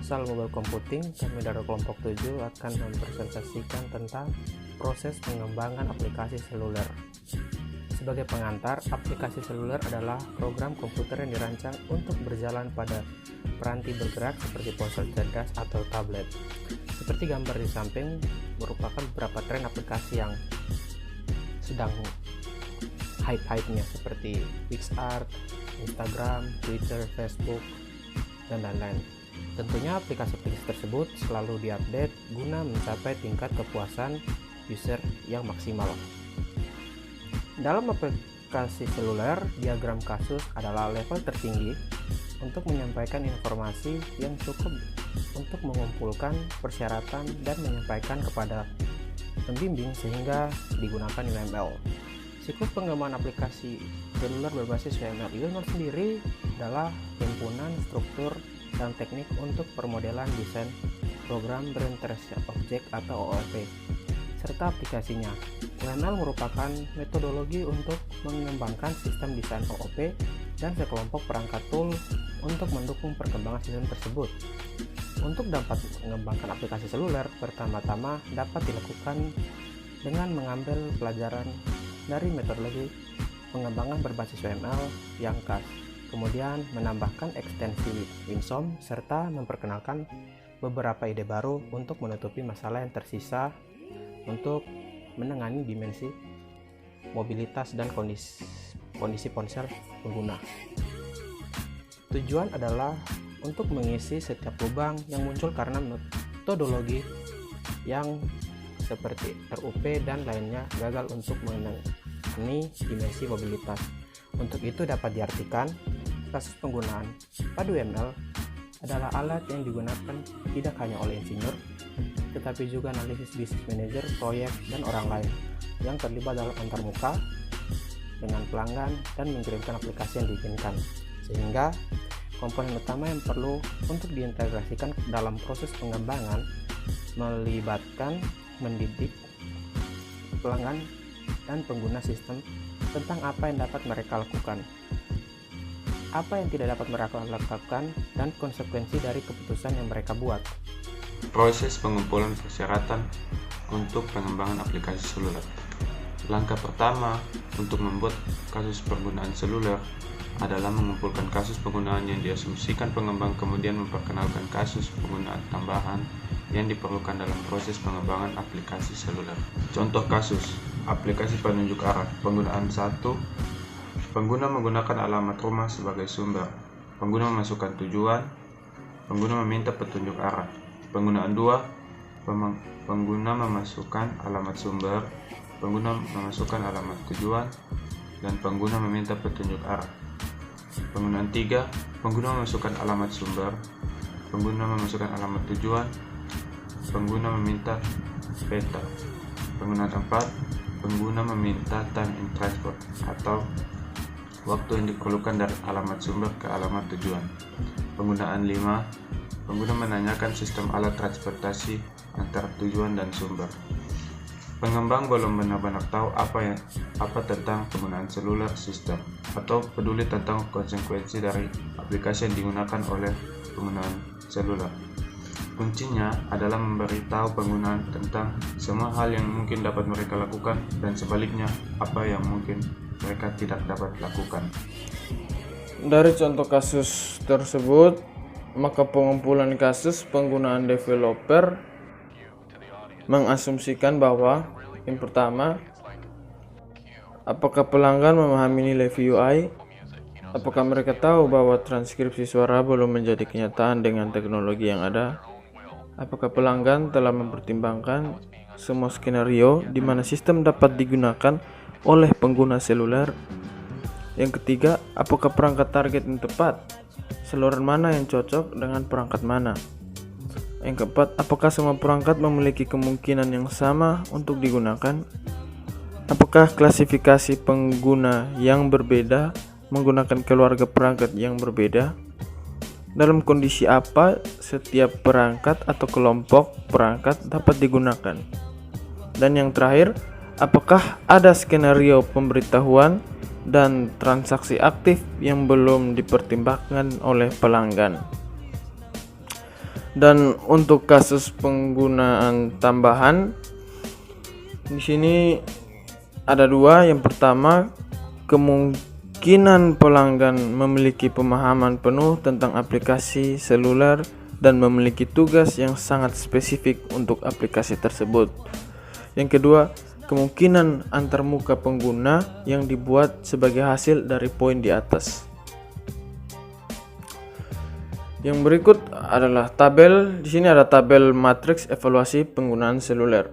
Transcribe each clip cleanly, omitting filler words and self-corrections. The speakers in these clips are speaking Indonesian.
Futsal Mobile Computing, kami dari kelompok 7 akan mempresentasikan tentang proses pengembangan aplikasi seluler. Sebagai pengantar, aplikasi seluler adalah program komputer yang dirancang untuk berjalan pada peranti bergerak seperti ponsel cerdas atau tablet. Seperti gambar di samping, merupakan beberapa tren aplikasi yang sedang hype-nya seperti PixArt, Instagram, Twitter, Facebook, dan lain-lain. Tentunya aplikasi-aplikasi tersebut selalu diupdate guna mencapai tingkat kepuasan user yang maksimal. Dalam aplikasi seluler, diagram kasus adalah level tertinggi untuk menyampaikan informasi yang cukup untuk mengumpulkan persyaratan dan menyampaikan kepada pembimbing sehingga digunakan UML. Siklus pengembangan aplikasi seluler berbasis UML. UML sendiri adalah himpunan struktur dan teknik untuk permodelan desain program berinteraksi objek atau OOP serta aplikasinya. UML merupakan metodologi untuk mengembangkan sistem desain OOP dan sekelompok perangkat tool untuk mendukung perkembangan sistem tersebut. Untuk dapat mengembangkan aplikasi seluler, pertama-tama dapat dilakukan dengan mengambil pelajaran dari metodologi pengembangan berbasis UML yang khas, kemudian menambahkan ekstensi WinSOM serta memperkenalkan beberapa ide baru untuk menutupi masalah yang tersisa untuk menangani dimensi mobilitas dan kondisi ponsel pengguna. Tujuan adalah untuk mengisi setiap lubang yang muncul karena metodologi yang seperti RUP dan lainnya gagal untuk menangani dimensi mobilitas. Untuk itu dapat diartikan, kasus penggunaan pada UML adalah alat yang digunakan tidak hanya oleh insinyur, tetapi juga analisis bisnis manajer, proyek, dan orang lain yang terlibat dalam antarmuka dengan pelanggan dan mengirimkan aplikasi yang diinginkan. Sehingga komponen utama yang perlu untuk diintegrasikan dalam proses pengembangan melibatkan mendidik pelanggan dan pengguna sistem tentang apa yang dapat mereka lakukan, apa yang tidak dapat mereka lakukan, dan konsekuensi dari keputusan yang mereka buat. Proses pengumpulan persyaratan untuk pengembangan aplikasi seluler. Langkah pertama untuk membuat kasus penggunaan seluler adalah mengumpulkan kasus penggunaan yang diasumsikan pengembang, kemudian memperkenalkan kasus penggunaan tambahan yang diperlukan dalam proses pengembangan aplikasi seluler. Contoh kasus aplikasi penunjuk arah. Penggunaan 1, pengguna menggunakan alamat rumah sebagai sumber. Pengguna memasukkan tujuan. Pengguna meminta petunjuk arah. Penggunaan 2, pengguna memasukkan alamat sumber, pengguna memasukkan alamat tujuan, dan pengguna meminta petunjuk arah. Penggunaan 3, pengguna memasukkan alamat sumber, pengguna memasukkan alamat tujuan, pengguna meminta peta. Penggunaan 4, pengguna meminta time in transport atau waktu yang diperlukan dari alamat sumber ke alamat tujuan. Penggunaan 5, pengguna menanyakan sistem alat transportasi antara tujuan dan sumber. Pengembang belum benar-benar tahu apa tentang penggunaan seluler sistem atau peduli tentang konsekuensi dari aplikasi yang digunakan oleh penggunaan seluler. Kuncinya adalah memberitahu penggunaan tentang semua hal yang mungkin dapat mereka lakukan dan sebaliknya apa yang mungkin mereka tidak dapat lakukan. Dari contoh kasus tersebut, maka pengumpulan kasus penggunaan developer mengasumsikan bahwa yang pertama, apakah pelanggan memahami nilai VUI? Apakah mereka tahu bahwa transkripsi suara belum menjadi kenyataan dengan teknologi yang ada? Apakah pelanggan telah mempertimbangkan semua skenario di mana sistem dapat digunakan oleh pengguna seluler? Yang ketiga, apakah perangkat target yang tepat? Saluran mana yang cocok dengan perangkat mana? Yang keempat, apakah semua perangkat memiliki kemungkinan yang sama untuk digunakan? Apakah klasifikasi pengguna yang berbeda menggunakan keluarga perangkat yang berbeda? Dalam kondisi apa setiap perangkat atau kelompok perangkat dapat digunakan? Dan yang terakhir, apakah ada skenario pemberitahuan dan transaksi aktif yang belum dipertimbangkan oleh pelanggan? Dan untuk kasus penggunaan tambahan di sini ada dua. Yang pertama, kemungkinan pelanggan memiliki pemahaman penuh tentang aplikasi seluler dan memiliki tugas yang sangat spesifik untuk aplikasi tersebut. Yang kedua, kemungkinan antarmuka pengguna yang dibuat sebagai hasil dari poin di atas. Yang berikut adalah tabel. Di sini ada tabel matriks evaluasi penggunaan seluler.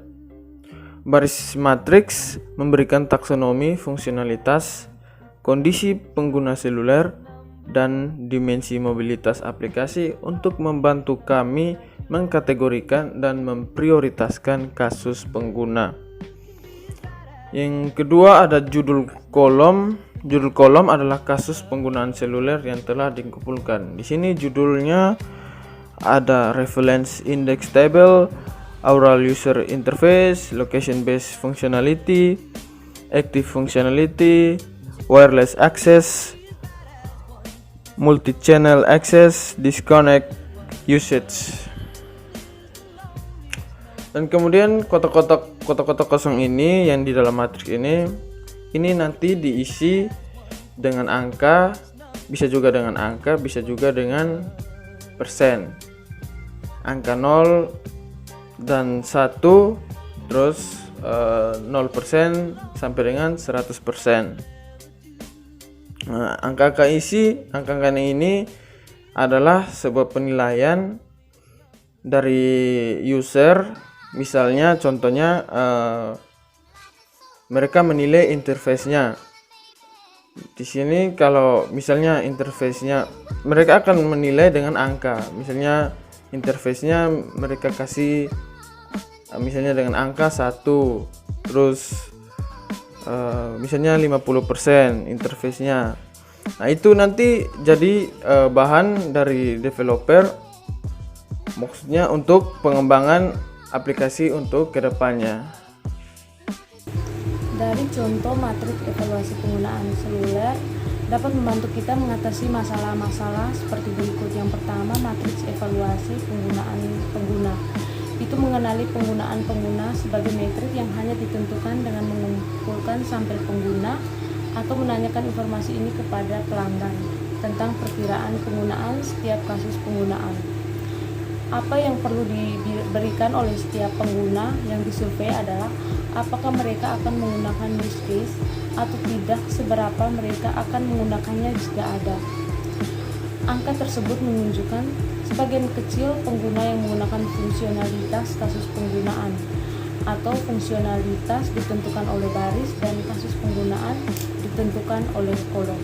Baris matriks memberikan taksonomi fungsionalitas, kondisi pengguna seluler, dan dimensi mobilitas aplikasi untuk membantu kami mengkategorikan dan memprioritaskan kasus pengguna. Yang kedua ada judul kolom. Judul kolom adalah kasus penggunaan seluler yang telah dikumpulkan. Di sini judulnya ada reference index table, Aural user interface, location based functionality, active functionality, wireless access, multi-channel access, disconnect, usage. Dan kemudian kotak-kotak kosong ini yang di dalam matriks ini nanti diisi dengan angka, bisa juga dengan angka, bisa juga dengan persen. Angka 0 dan 1, terus 0% sampai dengan 100%. Nah, angka-angka ini adalah sebuah penilaian dari user. Misalnya contohnya mereka menilai interface-nya. Di sini kalau misalnya interface-nya, mereka akan menilai dengan angka. Misalnya interface-nya mereka kasih misalnya dengan angka 1, terus misalnya 50% interface-nya. Nah, itu nanti jadi bahan dari developer, maksudnya untuk pengembangan aplikasi untuk kedepannya. Dari contoh matriks evaluasi penggunaan seluler dapat membantu kita mengatasi masalah-masalah seperti berikut. Yang pertama, matriks evaluasi penggunaan pengguna. Itu mengenali penggunaan pengguna sebagai metrik yang hanya ditentukan dengan mengumpulkan sampel pengguna atau menanyakan informasi ini kepada pelanggan tentang perkiraan penggunaan setiap kasus penggunaan. Apa yang perlu diberikan oleh setiap pengguna yang disurvei adalah apakah mereka akan menggunakan use case atau tidak, seberapa mereka akan menggunakannya jika ada. Angka tersebut menunjukkan sebagian kecil pengguna yang menggunakan fungsionalitas kasus penggunaan atau fungsionalitas ditentukan oleh baris dan kasus penggunaan ditentukan oleh kolom.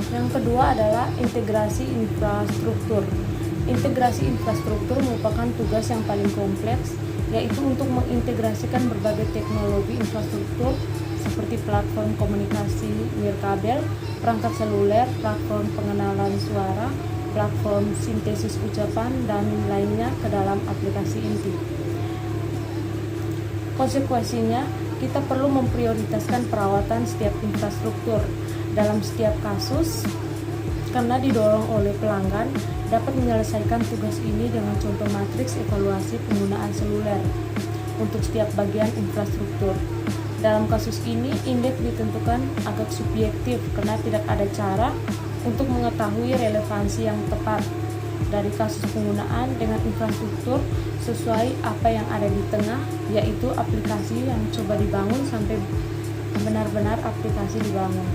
Yang kedua adalah integrasi infrastruktur. Integrasi infrastruktur merupakan tugas yang paling kompleks, yaitu untuk mengintegrasikan berbagai teknologi infrastruktur seperti platform komunikasi nirkabel, perangkat seluler, platform pengenalan suara, platform sintesis ucapan, dan lainnya ke dalam aplikasi inti. Konsekuensinya, kita perlu memprioritaskan perawatan setiap infrastruktur dalam setiap kasus karena didorong oleh pelanggan dapat menyelesaikan tugas ini dengan contoh matriks evaluasi penggunaan seluler untuk setiap bagian infrastruktur. Dalam kasus ini, indeks ditentukan agak subjektif karena tidak ada cara untuk mengetahui relevansi yang tepat dari kasus penggunaan dengan infrastruktur sesuai apa yang ada di tengah, yaitu aplikasi yang coba dibangun sampai benar-benar aplikasi dibangun.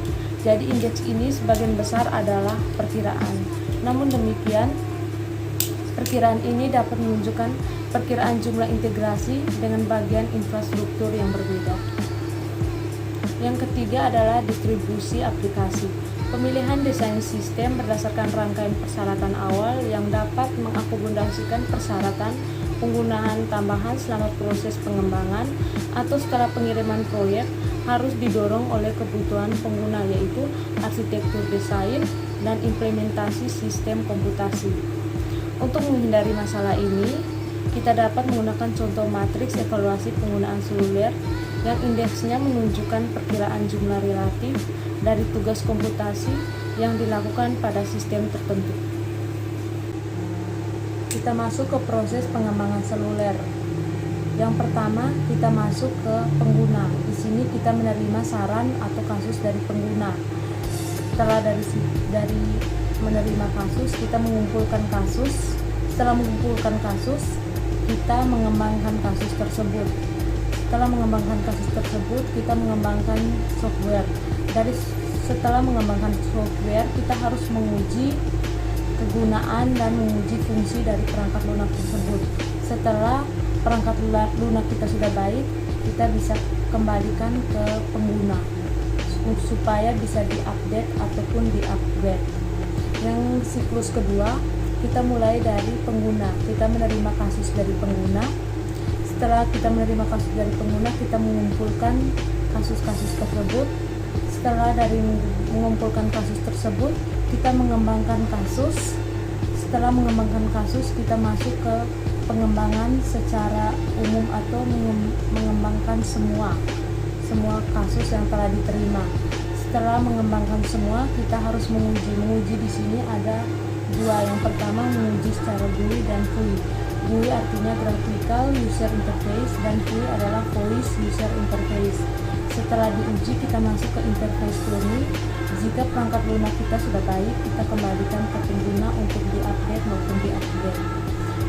Jadi indeks ini sebagian besar adalah perkiraan. Namun demikian, perkiraan ini dapat menunjukkan perkiraan jumlah integrasi dengan bagian infrastruktur yang berbeda. Yang ketiga adalah distribusi aplikasi. Pemilihan desain sistem berdasarkan rangkaian persyaratan awal yang dapat mengakomodasikan persyaratan penggunaan tambahan selama proses pengembangan atau setelah pengiriman proyek harus didorong oleh kebutuhan pengguna, yaitu arsitektur desain dan implementasi sistem komputasi. Untuk menghindari masalah ini, kita dapat menggunakan contoh matriks evaluasi penggunaan seluler yang indeksnya menunjukkan perkiraan jumlah relatif dari tugas komputasi yang dilakukan pada sistem tertentu. kita masuk ke proses pengembangan seluler. Yang pertama, kita masuk ke pengguna. Di sini kita menerima saran atau kasus dari pengguna. Setelah dari menerima kasus, kita mengumpulkan kasus. Setelah mengumpulkan kasus, kita mengembangkan kasus tersebut. Setelah mengembangkan kasus tersebut, kita mengembangkan software. Setelah mengembangkan software, kita harus menguji kegunaan dan menguji fungsi dari perangkat lunak tersebut. Setelah perangkat lunak kita sudah baik, kita bisa kembalikan ke pengguna supaya bisa diupdate ataupun diupgrade. Yang siklus kedua, kita mulai dari pengguna. Kita menerima kasus dari pengguna. Setelah kita menerima kasus dari pengguna, kita mengumpulkan kasus-kasus tersebut. Setelah dari mengumpulkan kasus tersebut, kita mengembangkan kasus. Setelah mengembangkan kasus, kita masuk ke pengembangan secara umum atau mengembangkan semua kasus yang telah diterima. Setelah mengembangkan semua, kita harus menguji. Menguji di sini ada dua. Yang pertama, menguji secara GUI dan VUI. GUI artinya Graphical User Interface dan VUI adalah Voice User Interface. Setelah diuji, kita masuk ke interface learning. Jika perangkat lunak kita sudah baik, kita kembalikan ke pengguna untuk diupdate maupun diupgrade.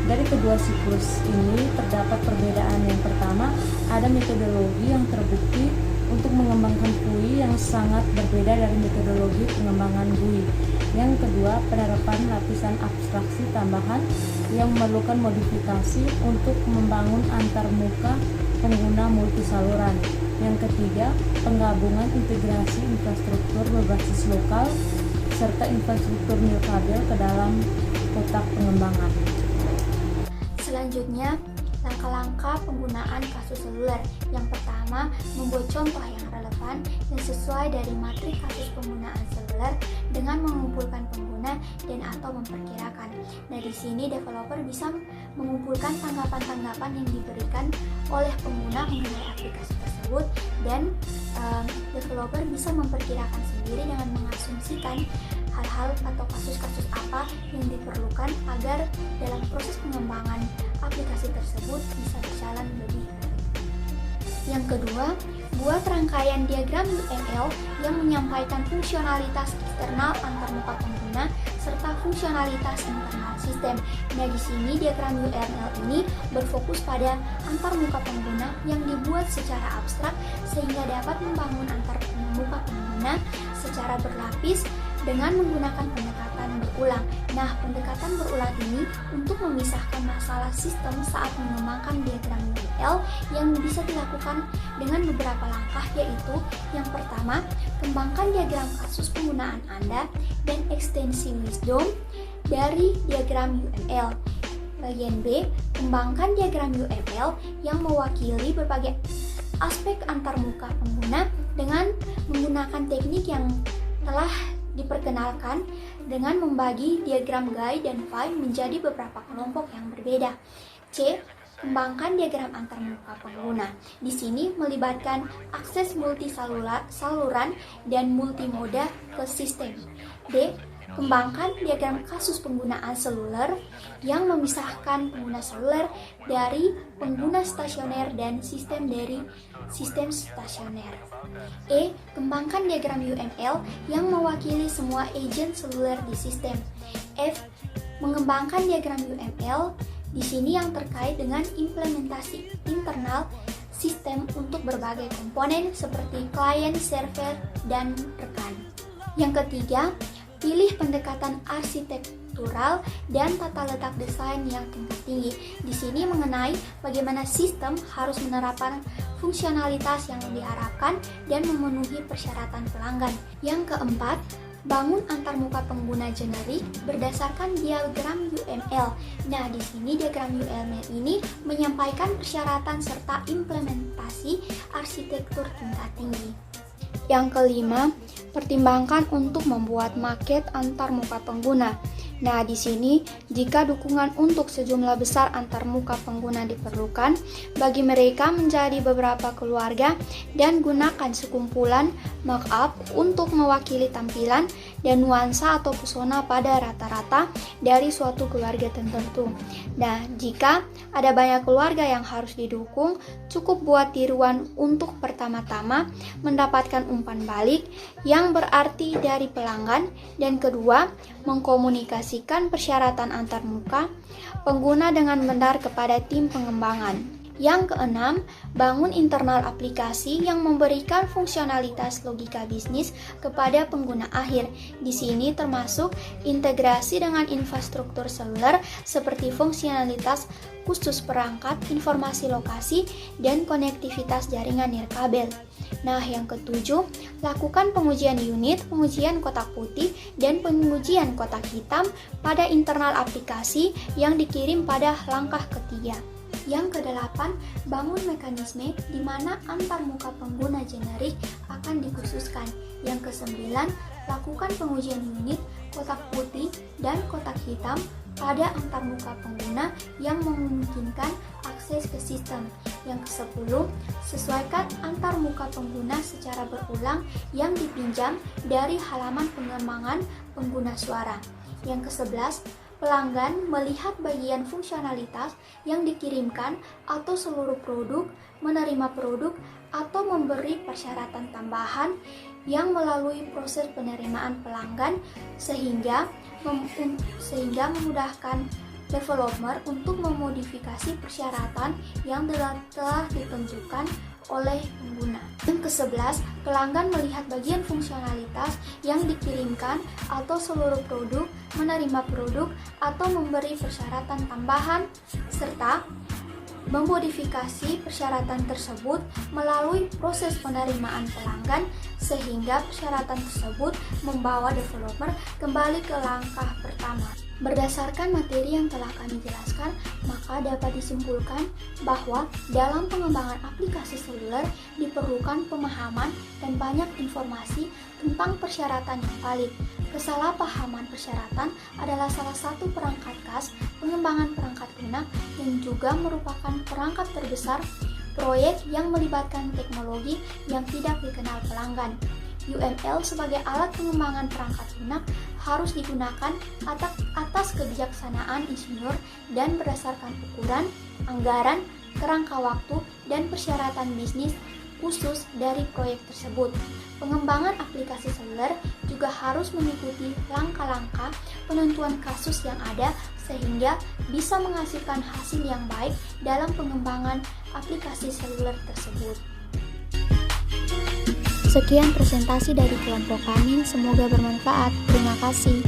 Dari kedua siklus ini terdapat perbedaan. Yang pertama, ada metodologi yang terbukti untuk mengembangkan VUI yang sangat berbeda dari metodologi pengembangan GUI. Yang kedua, penerapan lapisan abstraksi tambahan yang memerlukan modifikasi untuk membangun antarmuka pengguna multisaluran. Yang ketiga, penggabungan integrasi infrastruktur berbasis lokal serta infrastruktur nirkabel ke dalam kotak pengembangan. Selanjutnya, langkah-langkah penggunaan kasus seluler. Yang pertama, membuat contoh yang relevan dan sesuai dari materi kasus penggunaan seluler dengan mengumpulkan pengguna dan atau memperkirakan. Nah, di sini developer bisa mengumpulkan tanggapan-tanggapan yang diberikan oleh pengguna mengenai aplikasi tersebut dan developer bisa memperkirakan sendiri dengan mengasumsikan hal-hal atau kasus-kasus apa yang diperlukan agar dalam proses pengembangan aplikasi tersebut bisa berjalan lebih baik. Yang kedua, buat rangkaian diagram UML yang menyampaikan fungsionalitas eksternal antarmuka pengguna serta fungsionalitas internal sistem. Nah, di sini diagram UML ini berfokus pada antarmuka pengguna yang dibuat secara abstrak sehingga dapat membangun antarmuka pengguna secara berlapis dengan menggunakan pendekatan berulang. Nah, pendekatan berulang ini untuk memisahkan masalah sistem saat mengembangkan diagram UML yang bisa dilakukan dengan beberapa langkah, yaitu yang pertama, kembangkan diagram kasus penggunaan Anda dan ekstensi wisdom dari diagram UML. Bagian B, kembangkan diagram UML yang mewakili berbagai aspek antarmuka pengguna dengan menggunakan teknik yang telah diperkenalkan dengan membagi diagram GUI dan VUI menjadi beberapa kelompok yang berbeda. C. Kembangkan diagram antarmuka pengguna. Di sini melibatkan akses multisaluran dan multimoda ke sistem. D. Kembangkan diagram kasus penggunaan seluler yang memisahkan pengguna seluler dari pengguna stasioner dan sistem dari sistem stasioner. E. Kembangkan diagram UML yang mewakili semua agent seluler di sistem. F. Mengembangkan diagram UML di sini yang terkait dengan implementasi internal sistem untuk berbagai komponen seperti klien, server, dan rekan. Yang ketiga, pilih pendekatan arsitektural dan tata letak desain yang tingkat tinggi. Di sini mengenai bagaimana sistem harus menerapkan fungsionalitas yang diharapkan dan memenuhi persyaratan pelanggan. Yang keempat, bangun antarmuka pengguna generik berdasarkan diagram UML. Nah, di sini diagram UML ini menyampaikan persyaratan serta implementasi arsitektur tingkat tinggi. Yang kelima, pertimbangkan untuk membuat maket antarmuka pengguna. Nah, di sini jika dukungan untuk sejumlah besar antarmuka pengguna diperlukan bagi mereka menjadi beberapa keluarga dan gunakan sekumpulan markup untuk mewakili tampilan dan nuansa atau pesona pada rata-rata dari suatu keluarga tertentu. Nah, jika ada banyak keluarga yang harus didukung, cukup buat tiruan untuk pertama-tama mendapatkan umpan balik yang berarti dari pelanggan, dan kedua, mengkomunikasikan persyaratan antarmuka pengguna dengan benar kepada tim pengembangan. Yang keenam, bangun internal aplikasi yang memberikan fungsionalitas logika bisnis kepada pengguna akhir. Di sini termasuk integrasi dengan infrastruktur seluler seperti fungsionalitas khusus perangkat, informasi lokasi, dan konektivitas jaringan nirkabel. Nah, yang ketujuh, lakukan pengujian unit, pengujian kotak putih, dan pengujian kotak hitam pada internal aplikasi yang dikirim pada langkah ketiga. Yang kedelapan, bangun mekanisme di mana antarmuka pengguna generik akan dikhususkan. Yang kesembilan, lakukan pengujian unit, kotak putih, dan kotak hitam pada antarmuka pengguna yang memungkinkan akses ke sistem. Yang kesepuluh, sesuaikan antarmuka pengguna secara berulang yang dipinjam dari halaman pengembangan pengguna suara. Yang kesebelas, pelanggan melihat bagian fungsionalitas yang dikirimkan atau seluruh produk, menerima produk, atau memberi persyaratan tambahan yang melalui proses penerimaan pelanggan sehingga memudahkan developer untuk memodifikasi persyaratan yang telah ditentukan oleh pengguna. Yang ke-11, pelanggan melihat bagian fungsionalitas yang dikirimkan atau seluruh produk, menerima produk, atau memberi persyaratan tambahan, serta memodifikasi persyaratan tersebut melalui proses penerimaan pelanggan sehingga persyaratan tersebut membawa developer kembali ke langkah pertama. Berdasarkan materi yang telah kami jelaskan, maka dapat disimpulkan bahwa dalam pengembangan aplikasi seluler diperlukan pemahaman dan banyak informasi tentang persyaratan yang valid. Kesalahpahaman persyaratan adalah salah satu perangkat khas pengembangan perangkat lunak yang juga merupakan perangkat terbesar proyek yang melibatkan teknologi yang tidak dikenal pelanggan. UML sebagai alat pengembangan perangkat lunak harus digunakan atas kebijaksanaan insinyur dan berdasarkan ukuran, anggaran, kerangka waktu, dan persyaratan bisnis khusus dari proyek tersebut. Pengembangan aplikasi seluler juga harus mengikuti langkah-langkah penentuan kasus yang ada sehingga bisa menghasilkan hasil yang baik dalam pengembangan aplikasi seluler tersebut. Sekian presentasi dari kelompok kami, semoga bermanfaat. Terima kasih.